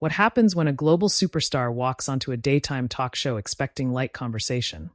What happens when a global superstar walks onto a daytime talk show expecting light conversation,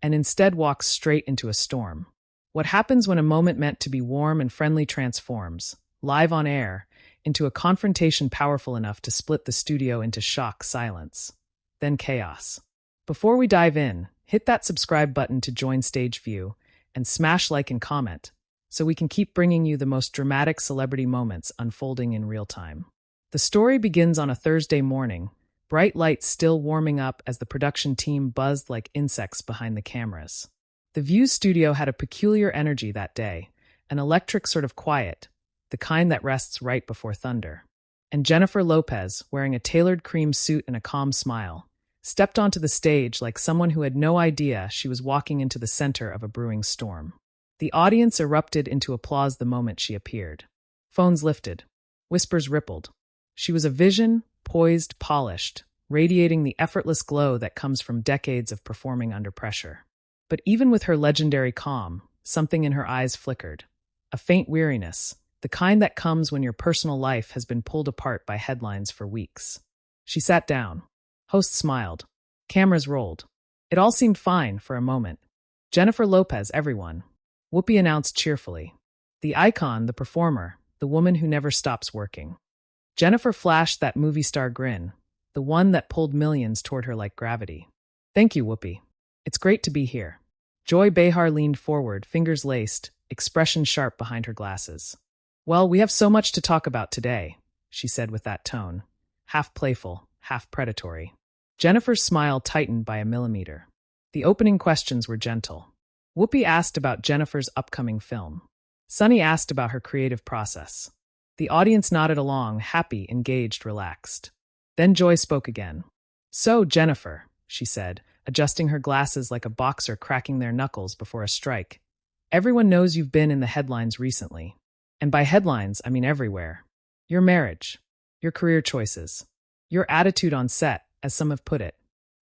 and instead walks straight into a storm? What happens when a moment meant to be warm and friendly transforms, live on air, into a confrontation powerful enough to split the studio into shock silence? Then chaos. Before we dive in, hit that subscribe button to join Stage View and smash like and comment so we can keep bringing you the most dramatic celebrity moments unfolding in real time. The story begins on a Thursday morning, bright lights still warming up as the production team buzzed like insects behind the cameras. The View studio had a peculiar energy that day, an electric sort of quiet, the kind that rests right before thunder. And Jennifer Lopez, wearing a tailored cream suit and a calm smile, stepped onto the stage like someone who had no idea she was walking into the center of a brewing storm. The audience erupted into applause the moment she appeared. Phones lifted. Whispers rippled. She was a vision, poised, polished, radiating the effortless glow that comes from decades of performing under pressure. But even with her legendary calm, something in her eyes flickered. A faint weariness, the kind that comes when your personal life has been pulled apart by headlines for weeks. She sat down. Host smiled. Cameras rolled. It all seemed fine for a moment. Jennifer Lopez, everyone. Whoopi announced cheerfully. The icon, the performer, the woman who never stops working. Jennifer flashed that movie star grin, the one that pulled millions toward her like gravity. Thank you, Whoopi. It's great to be here. Joy Behar leaned forward, fingers laced, expression sharp behind her glasses. Well, we have so much to talk about today, she said with that tone, half playful, half predatory. Jennifer's smile tightened by a millimeter. The opening questions were gentle. Whoopi asked about Jennifer's upcoming film. Sunny asked about her creative process. The audience nodded along, happy, engaged, relaxed. Then Joy spoke again. So, Jennifer, she said, adjusting her glasses like a boxer cracking their knuckles before a strike. Everyone knows you've been in the headlines recently. And by headlines, I mean everywhere. Your marriage, your career choices, your attitude on set, as some have put it.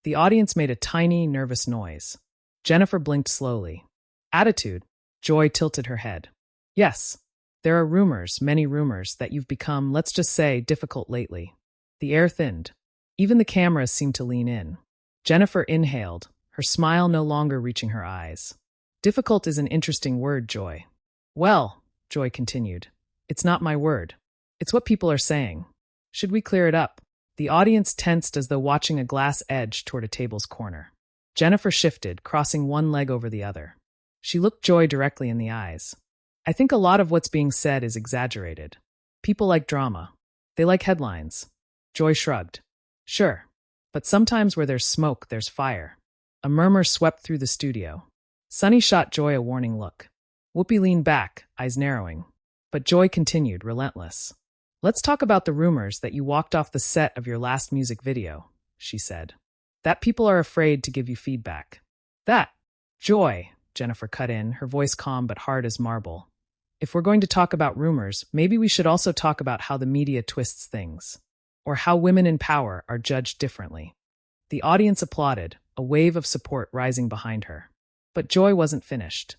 The audience made a tiny, nervous noise. Jennifer blinked slowly. Attitude? Joy tilted her head. Yes. There are rumors, many rumors, that you've become, let's just say, difficult lately. The air thinned. Even the cameras seemed to lean in. Jennifer inhaled, her smile no longer reaching her eyes. Difficult is an interesting word, Joy. Well, Joy continued, it's not my word. It's what people are saying. Should we clear it up? The audience tensed as though watching a glass edge toward a table's corner. Jennifer shifted, crossing one leg over the other. She looked Joy directly in the eyes. I think a lot of what's being said is exaggerated. People like drama. They like headlines. Joy shrugged. Sure. But sometimes where there's smoke, there's fire. A murmur swept through the studio. Sunny shot Joy a warning look. Whoopi leaned back, eyes narrowing. But Joy continued, relentless. Let's talk about the rumors that you walked off the set of your last music video, she said. That people are afraid to give you feedback. That, Joy, Jennifer cut in, her voice calm but hard as marble. If we're going to talk about rumors, maybe we should also talk about how the media twists things, or how women in power are judged differently. The audience applauded, a wave of support rising behind her. But Joy wasn't finished.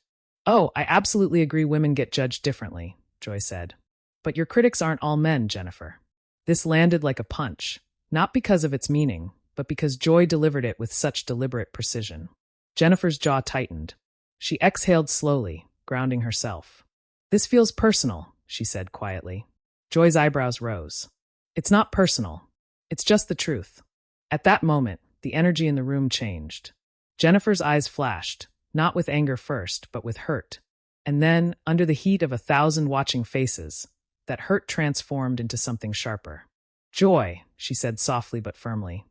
Oh, I absolutely agree women get judged differently, Joy said. But your critics aren't all men, Jennifer. This landed like a punch, not because of its meaning, but because Joy delivered it with such deliberate precision. Jennifer's jaw tightened. She exhaled slowly, grounding herself. This feels personal, she said quietly. Joy's eyebrows rose. It's not personal. It's just the truth. At that moment, the energy in the room changed. Jennifer's eyes flashed, not with anger first, but with hurt. And then, under the heat of 1,000 watching faces, that hurt transformed into something sharper. Joy, she said softly but firmly.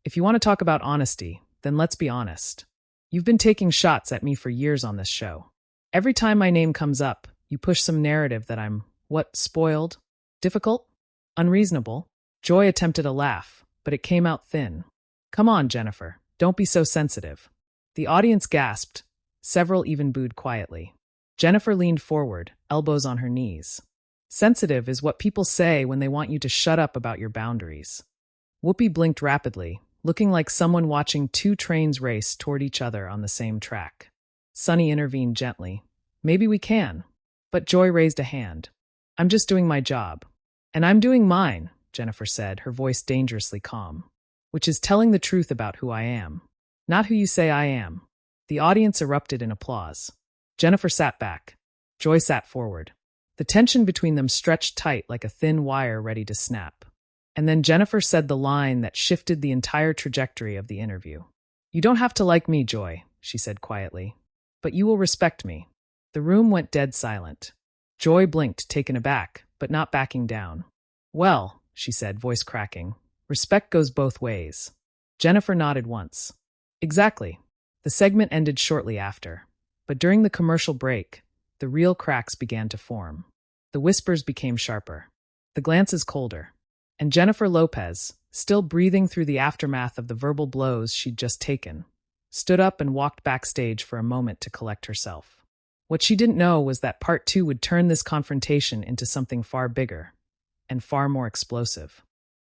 If you want to talk about honesty, then let's be honest. You've been taking shots at me for years on this show. Every time my name comes up, you push some narrative that I'm, spoiled? Difficult? Unreasonable? Joy attempted a laugh, but it came out thin. Come on, Jennifer, don't be so sensitive. The audience gasped. Several even booed quietly. Jennifer leaned forward, elbows on her knees. Sensitive is what people say when they want you to shut up about your boundaries. Whoopi blinked rapidly, looking like someone watching two trains race toward each other on the same track. Sunny intervened gently. Maybe we can. But Joy raised a hand. I'm just doing my job. And I'm doing mine, Jennifer said, her voice dangerously calm. Which is telling the truth about who I am. Not who you say I am. The audience erupted in applause. Jennifer sat back. Joy sat forward. The tension between them stretched tight like a thin wire ready to snap. And then Jennifer said the line that shifted the entire trajectory of the interview. You don't have to like me, Joy, she said quietly. But you will respect me. The room went dead silent. Joy blinked, taken aback, but not backing down. Well, she said, voice cracking, respect goes both ways. Jennifer nodded once. Exactly. The segment ended shortly after. But during the commercial break, the real cracks began to form. The whispers became sharper. The glances colder. And Jennifer Lopez, still breathing through the aftermath of the verbal blows she'd just taken, stood up and walked backstage for a moment to collect herself. What she didn't know was that part 2 would turn this confrontation into something far bigger and far more explosive.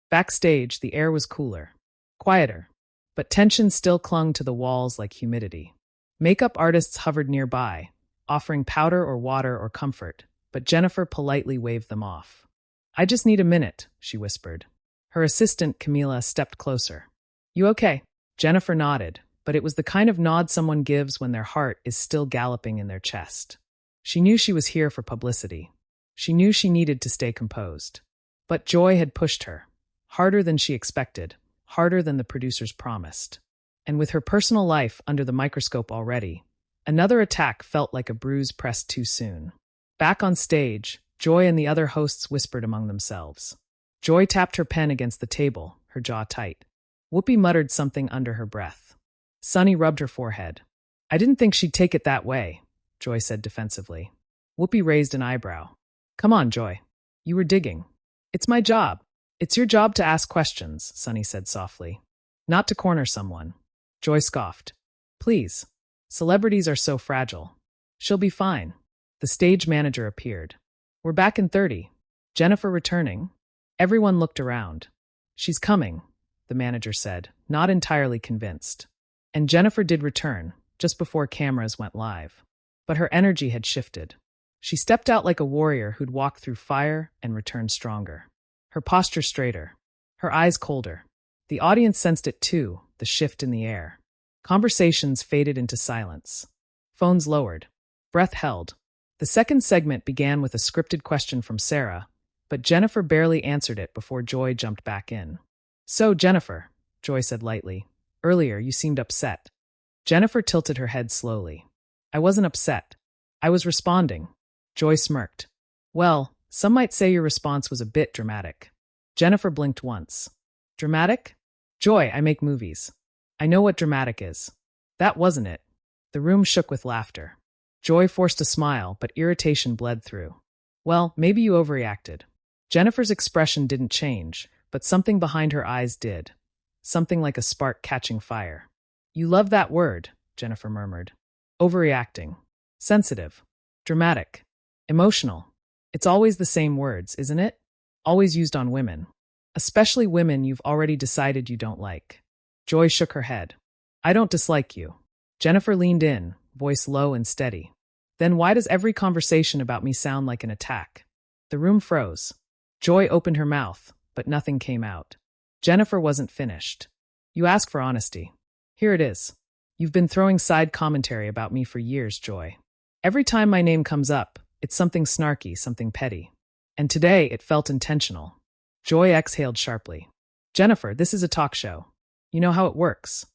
Backstage, the air was cooler, quieter, but tension still clung to the walls like humidity. Makeup artists hovered nearby, offering powder or water or comfort, but Jennifer politely waved them off. I just need a minute, she whispered. Her assistant, Camila, stepped closer. You okay? Jennifer nodded, but it was the kind of nod someone gives when their heart is still galloping in their chest. She knew she was here for publicity. She knew she needed to stay composed. But Joy had pushed her, harder than she expected, harder than the producers promised. And with her personal life under the microscope already, another attack felt like a bruise pressed too soon. Back on stage, Joy and the other hosts whispered among themselves. Joy tapped her pen against the table, her jaw tight. Whoopi muttered something under her breath. Sunny rubbed her forehead. I didn't think she'd take it that way, Joy said defensively. Whoopi raised an eyebrow. Come on, Joy. You were digging. It's my job. It's your job to ask questions, Sunny said softly. Not to corner someone. Joy scoffed. Please. Celebrities are so fragile. She'll be fine. The stage manager appeared. We're back in 30. Jennifer returning. Everyone looked around. She's coming, the manager said, not entirely convinced. And Jennifer did return, just before cameras went live. But her energy had shifted. She stepped out like a warrior who'd walked through fire and returned stronger. Her posture straighter, her eyes colder. The audience sensed it too, the shift in the air. Conversations faded into silence. Phones lowered. Breath held. The second segment began with a scripted question from Sarah, but Jennifer barely answered it before Joy jumped back in. So, Jennifer, Joy said lightly, earlier you seemed upset. Jennifer tilted her head slowly. I wasn't upset. I was responding. Joy smirked. Well, some might say your response was a bit dramatic. Jennifer blinked once. Dramatic? Joy, I make movies. I know what dramatic is. That wasn't it. The room shook with laughter. Joy forced a smile, but irritation bled through. Well, maybe you overreacted. Jennifer's expression didn't change, but something behind her eyes did. Something like a spark catching fire. You love that word, Jennifer murmured. Overreacting. Sensitive. Dramatic. Emotional. It's always the same words, isn't it? Always used on women. Especially women you've already decided you don't like. Joy shook her head. I don't dislike you. Jennifer leaned in, voice low and steady. Then why does every conversation about me sound like an attack? The room froze. Joy opened her mouth, but nothing came out. Jennifer wasn't finished. You ask for honesty. Here it is. You've been throwing side commentary about me for years, Joy. Every time my name comes up, it's something snarky, something petty. And today it felt intentional. Joy exhaled sharply. Jennifer, this is a talk show. You know how it works.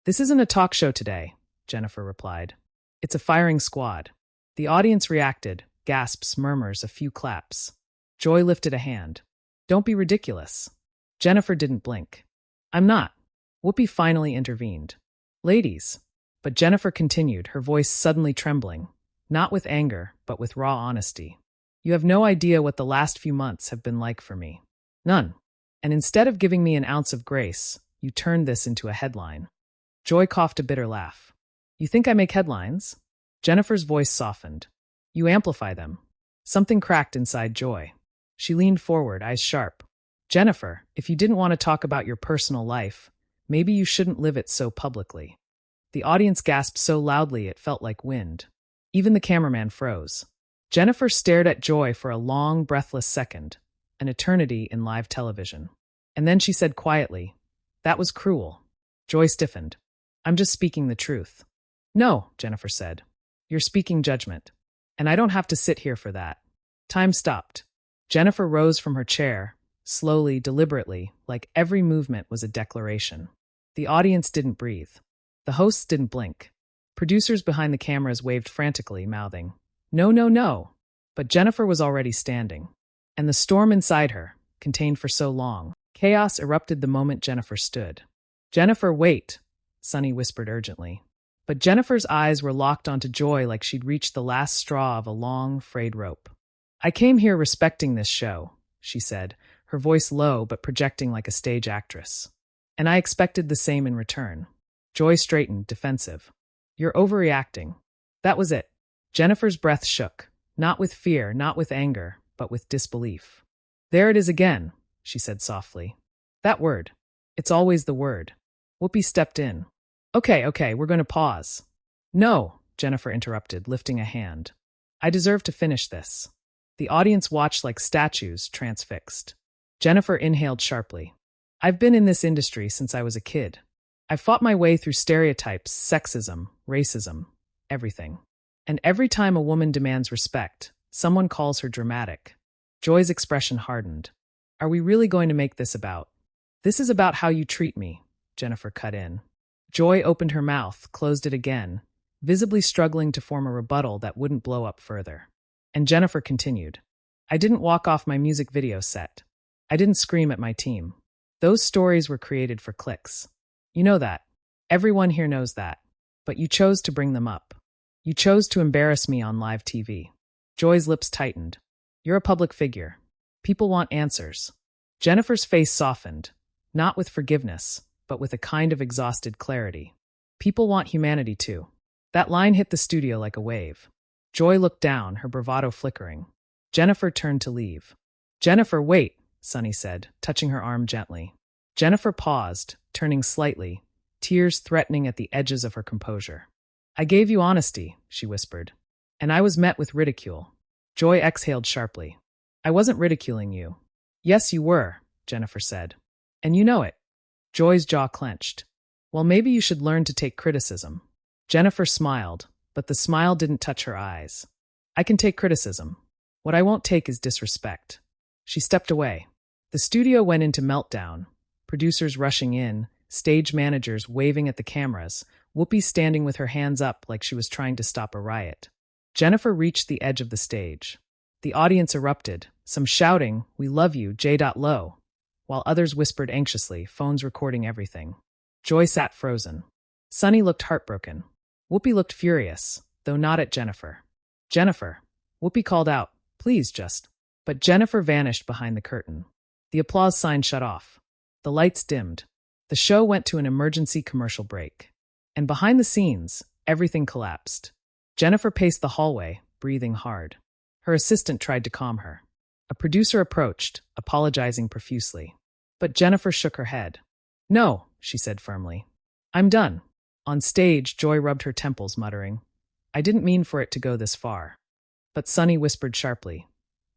This isn't a talk show today, Jennifer replied. It's a firing squad. The audience reacted, gasps, murmurs, a few claps. Joy lifted a hand. Don't be ridiculous. Jennifer didn't blink. I'm not. Whoopi finally intervened. Ladies. But Jennifer continued, her voice suddenly trembling. Not with anger, but with raw honesty. You have no idea what the last few months have been like for me. None. And instead of giving me an ounce of grace, you turned this into a headline. Joy coughed a bitter laugh. You think I make headlines? Jennifer's voice softened. You amplify them. Something cracked inside Joy. She leaned forward, eyes sharp. Jennifer, if you didn't want to talk about your personal life, maybe you shouldn't live it so publicly. The audience gasped so loudly it felt like wind. Even the cameraman froze. Jennifer stared at Joy for a long, breathless second, an eternity in live television. And then she said quietly, "That was cruel." Joy stiffened. "I'm just speaking the truth." "No," Jennifer said. "You're speaking judgment. And I don't have to sit here for that." Time stopped. Jennifer rose from her chair, slowly, deliberately, like every movement was a declaration. The audience didn't breathe. The hosts didn't blink. Producers behind the cameras waved frantically, mouthing, "No, no, no." But Jennifer was already standing. And the storm inside her, contained for so long, chaos erupted the moment Jennifer stood. "Jennifer, wait," Sunny whispered urgently. But Jennifer's eyes were locked onto Joy like she'd reached the last straw of a long, frayed rope. "I came here respecting this show," she said, her voice low but projecting like a stage actress. "And I expected the same in return." Joy straightened, defensive. "You're overreacting." That was it. Jennifer's breath shook, not with fear, not with anger, but with disbelief. "There it is again," she said softly. "That word. It's always the word." Whoopi stepped in. Okay, we're going to pause." "No," Jennifer interrupted, lifting a hand. "I deserve to finish this." The audience watched like statues, transfixed. Jennifer inhaled sharply. "I've been in this industry since I was a kid. I've fought my way through stereotypes, sexism, racism, everything. And every time a woman demands respect, someone calls her dramatic." Joy's expression hardened. "Are we really going to make this about?" "This is about how you treat me," Jennifer cut in. Joy opened her mouth, closed it again, visibly struggling to form a rebuttal that wouldn't blow up further. And Jennifer continued, "I didn't walk off my music video set. I didn't scream at my team. Those stories were created for clicks. You know that. Everyone here knows that. But you chose to bring them up. You chose to embarrass me on live TV." Joy's lips tightened. "You're a public figure. People want answers." Jennifer's face softened, not with forgiveness, but with a kind of exhausted clarity. "People want humanity too." That line hit the studio like a wave. Joy looked down, her bravado flickering. Jennifer turned to leave. "Jennifer, wait," Sunny said, touching her arm gently. Jennifer paused, turning slightly, tears threatening at the edges of her composure. "I gave you honesty," she whispered. "And I was met with ridicule." Joy exhaled sharply. "I wasn't ridiculing you." "Yes, you were," Jennifer said. "And you know it." Joy's jaw clenched. "Well, maybe you should learn to take criticism." Jennifer smiled, but the smile didn't touch her eyes. "I can take criticism. What I won't take is disrespect." She stepped away. The studio went into meltdown, producers rushing in, stage managers waving at the cameras, Whoopi standing with her hands up like she was trying to stop a riot. Jennifer reached the edge of the stage. The audience erupted, some shouting, "We love you, J.Lo," while others whispered anxiously, phones recording everything. Joy sat frozen. Sunny looked heartbroken. Whoopi looked furious, though not at Jennifer. "Jennifer," Whoopi called out, "please just." But Jennifer vanished behind the curtain. The applause sign shut off. The lights dimmed. The show went to an emergency commercial break. And behind the scenes, everything collapsed. Jennifer paced the hallway, breathing hard. Her assistant tried to calm her. A producer approached, apologizing profusely. But Jennifer shook her head. "No," she said firmly. "I'm done." On stage, Joy rubbed her temples, muttering, "I didn't mean for it to go this far." But Sunny whispered sharply,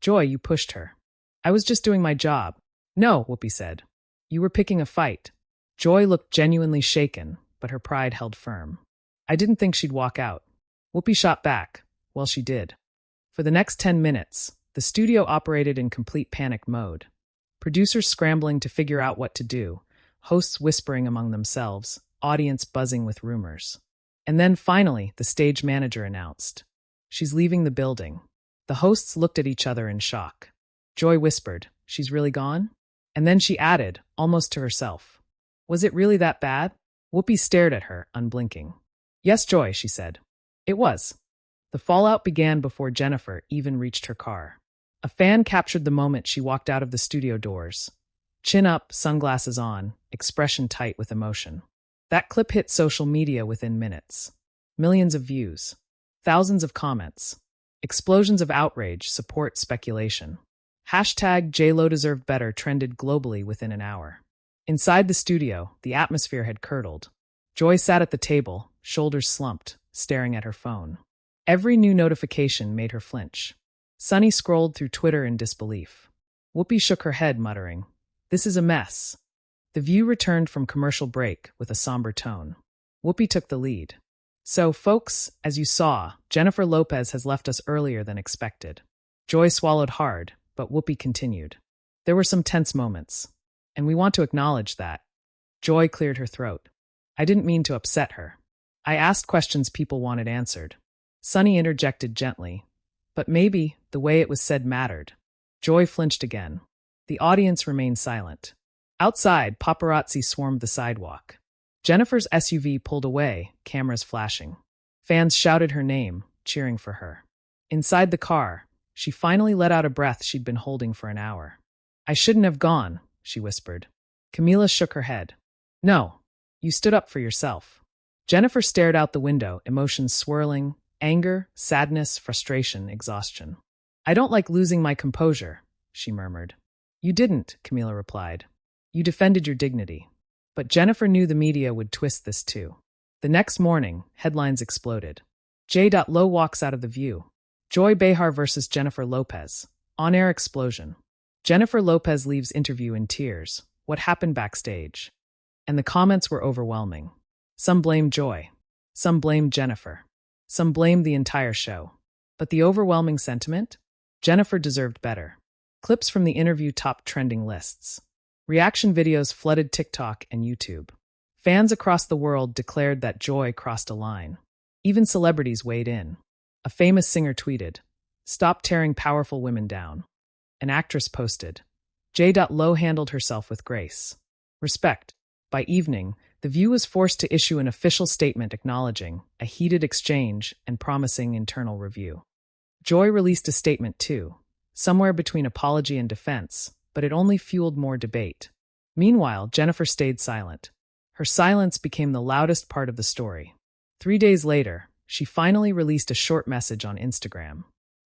"Joy, you pushed her." "I was just doing my job." "No," Whoopi said. "You were picking a fight." Joy looked genuinely shaken, but her pride held firm. "I didn't think she'd walk out." Whoopi shot back. Well, she did. For the next 10 minutes, the studio operated in complete panic mode. Producers scrambling to figure out what to do, hosts whispering among themselves, audience buzzing with rumors. And then finally, the stage manager announced, "She's leaving the building." The hosts looked at each other in shock. Joy whispered, "She's really gone?" And then she added, almost to herself, "Was it really that bad?" Whoopi stared at her, unblinking. "Yes, Joy," she said. "It was." The fallout began before Jennifer even reached her car. A fan captured the moment she walked out of the studio doors. Chin up, sunglasses on, expression tight with emotion. That clip hit social media within minutes. Millions of views. Thousands of comments. Explosions of outrage, support, speculation. Hashtag JLo deserved better trended globally within an hour. Inside the studio, the atmosphere had curdled. Joy sat at the table, shoulders slumped, staring at her phone. Every new notification made her flinch. Sunny scrolled through Twitter in disbelief. Whoopi shook her head, muttering, "This is a mess." The View returned from commercial break with a somber tone. Whoopi took the lead. "So, folks, as you saw, Jennifer Lopez has left us earlier than expected." Joy swallowed hard, but Whoopi continued. "There were some tense moments, and we want to acknowledge that." Joy cleared her throat. "I didn't mean to upset her. I asked questions people wanted answered." Sunny interjected gently, "But maybe the way it was said mattered." Joy flinched again. The audience remained silent. Outside, paparazzi swarmed the sidewalk. Jennifer's SUV pulled away, cameras flashing. Fans shouted her name, cheering for her. Inside the car, she finally let out a breath she'd been holding for an hour. "I shouldn't have gone," she whispered. Camila shook her head. "No, you stood up for yourself." Jennifer stared out the window, emotions swirling, anger, sadness, frustration, exhaustion. "I don't like losing my composure," she murmured. "You didn't," Camila replied. "You defended your dignity." But Jennifer knew the media would twist this too. The next morning, headlines exploded. J.Lo walks out of the View. Joy Behar versus Jennifer Lopez. On-air explosion. Jennifer Lopez leaves interview in tears. What happened backstage? And the comments were overwhelming. Some blamed Joy. Some blamed Jennifer. Some blamed the entire show. But the overwhelming sentiment? Jennifer deserved better. Clips from the interview topped trending lists. Reaction videos flooded TikTok and YouTube. Fans across the world declared that Joy crossed a line. Even celebrities weighed in. A famous singer tweeted, "Stop tearing powerful women down." An actress posted, J.Lo handled herself with grace. Respect. By evening, The View was forced to issue an official statement acknowledging a heated exchange and promising internal review. Joy released a statement too, somewhere between apology and defense, but it only fueled more debate. Meanwhile, Jennifer stayed silent. Her silence became the loudest part of the story. 3 days later, she finally released a short message on Instagram.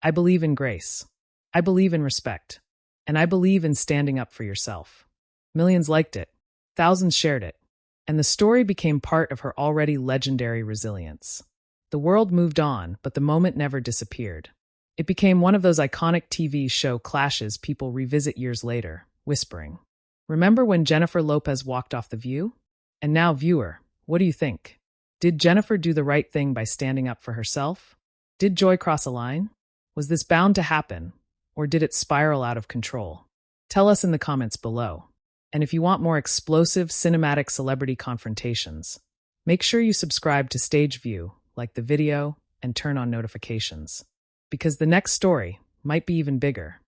"I believe in grace. I believe in respect. And I believe in standing up for yourself." Millions liked it. Thousands shared it. And the story became part of her already legendary resilience. The world moved on, but the moment never disappeared. It became one of those iconic TV show clashes people revisit years later, whispering, "Remember when Jennifer Lopez walked off The View?" And now, viewer, what do you think? Did Jennifer do the right thing by standing up for herself? Did Joy cross a line? Was this bound to happen, or did it spiral out of control? Tell us in the comments below. And if you want more explosive cinematic celebrity confrontations, make sure you subscribe to Stage View, like the video, and turn on notifications. Because the next story might be even bigger.